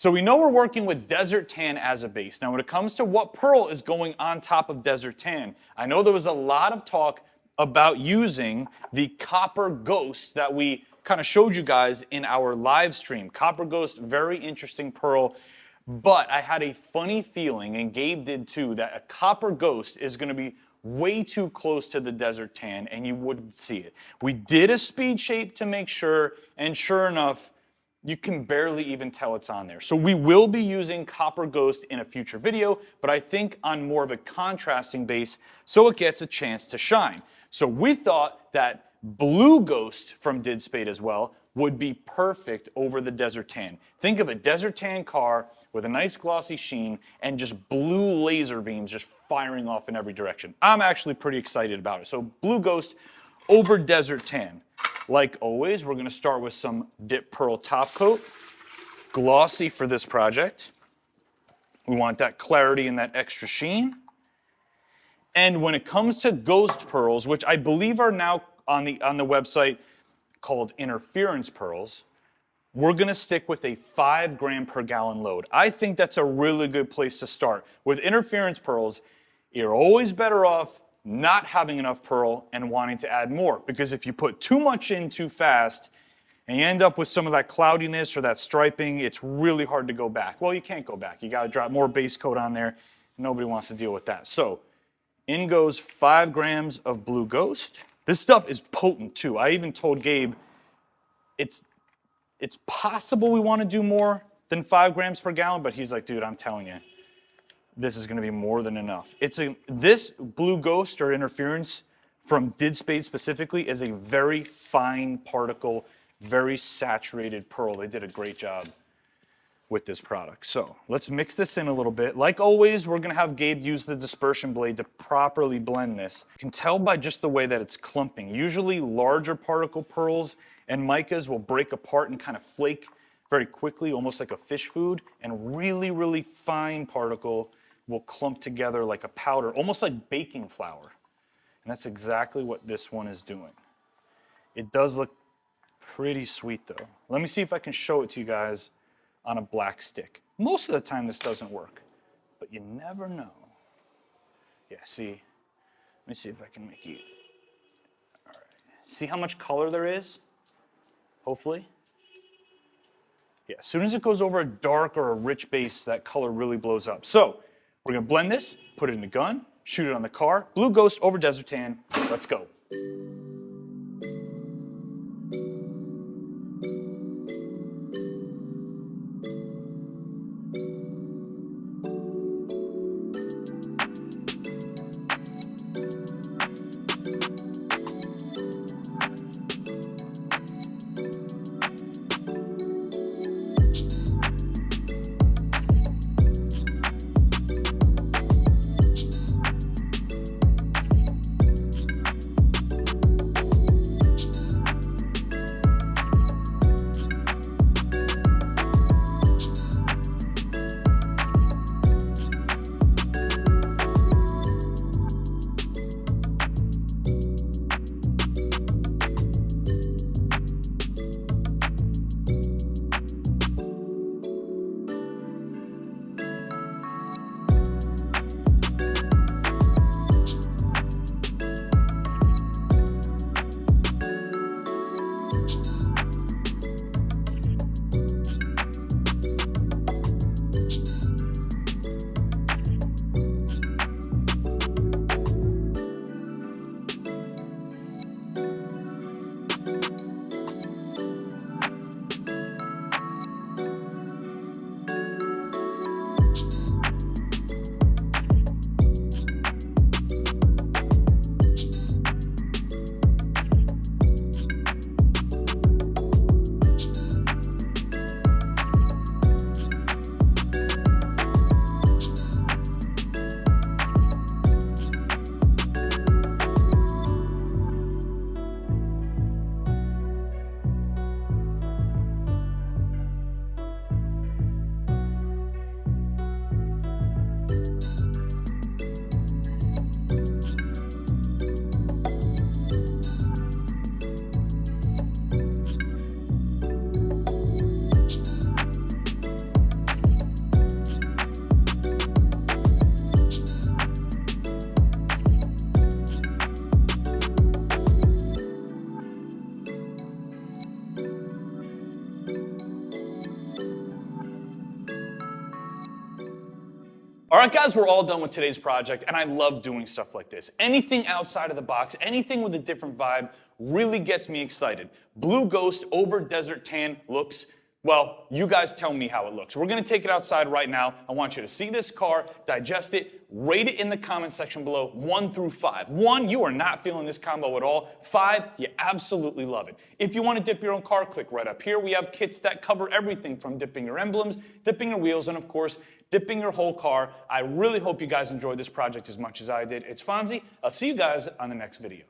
So we know we're working with Desert Tan as a base. Now when it comes to what pearl is going on top of Desert Tan, I know there was a lot of talk about using the Copper Ghost that we kind of showed you guys in our live stream. Copper Ghost, very interesting pearl, but I had a funny feeling, and Gabe did too, that a Copper Ghost is going to be way too close to the Desert Tan and you wouldn't see it. We did a speed shape to make sure, and sure enough, you can barely even tell it's on there. So we will be using Copper Ghost in a future video, but I think on more of a contrasting base so it gets a chance to shine. So we thought that Blue Ghost from Did Spade as well would be perfect over the Desert Tan. Think of a Desert Tan car with a nice glossy sheen and just blue laser beams just firing off in every direction. I'm actually pretty excited about it. So Blue Ghost over Desert Tan. Like always, we're gonna start with some Dip Pearl top coat. Glossy for this project. We want that clarity and that extra sheen. And when it comes to ghost pearls, which I believe are now on the website called interference pearls, we're gonna stick with a 5 gram per gallon load. I think that's a really good place to start. With interference pearls, you're always better off not having enough pearl and wanting to add more, because if you put too much in too fast and you end up with some of that cloudiness or that striping, it's really hard to go back. Well, you can't go back. You gotta drop more base coat on there. Nobody wants to deal with that. So in goes 5 grams of Blue Ghost. This stuff is potent too. I even told Gabe it's possible we want to do more than 5 grams per gallon, but he's like, dude, I'm telling you, this is going to be more than enough. This Blue Ghost or interference from Did Spade specifically is a very fine particle, very saturated pearl. They did a great job with this product. So let's mix this in a little bit. Like always, we're gonna have Gabe use the dispersion blade to properly blend this. You can tell by just the way that it's clumping. Usually larger particle pearls and micas will break apart and kind of flake very quickly, almost like a fish food, and really, really fine particle will clump together like a powder, almost like baking flour. And that's exactly what this one is doing. It does look pretty sweet though. Let me see if I can show it to you guys on a black stick. Most of the time this doesn't work, but you never know. Yeah, see, let me see if I can make you, all right. See how much color there is? Hopefully. Yeah, as soon as it goes over a dark or a rich base, that color really blows up. So we're gonna blend this, put it in the gun, shoot it on the car. Blue Ghost over Desert Tan, let's go. All right, guys, we're all done with today's project, and I love doing stuff like this. Anything outside of the box, anything with a different vibe really gets me excited. Blue Ghost over Desert Tan looks, well, you guys tell me how it looks. We're gonna take it outside right now. I want you to see this car, digest it, rate it in the comment section below, 1 through 5. 1, you are not feeling this combo at all. 5, you absolutely love it. If you want to dip your own car, click right up here. We have kits that cover everything from dipping your emblems, dipping your wheels, and of course, dipping your whole car. I really hope you guys enjoyed this project as much as I did. It's Fonzie. I'll see you guys on the next video.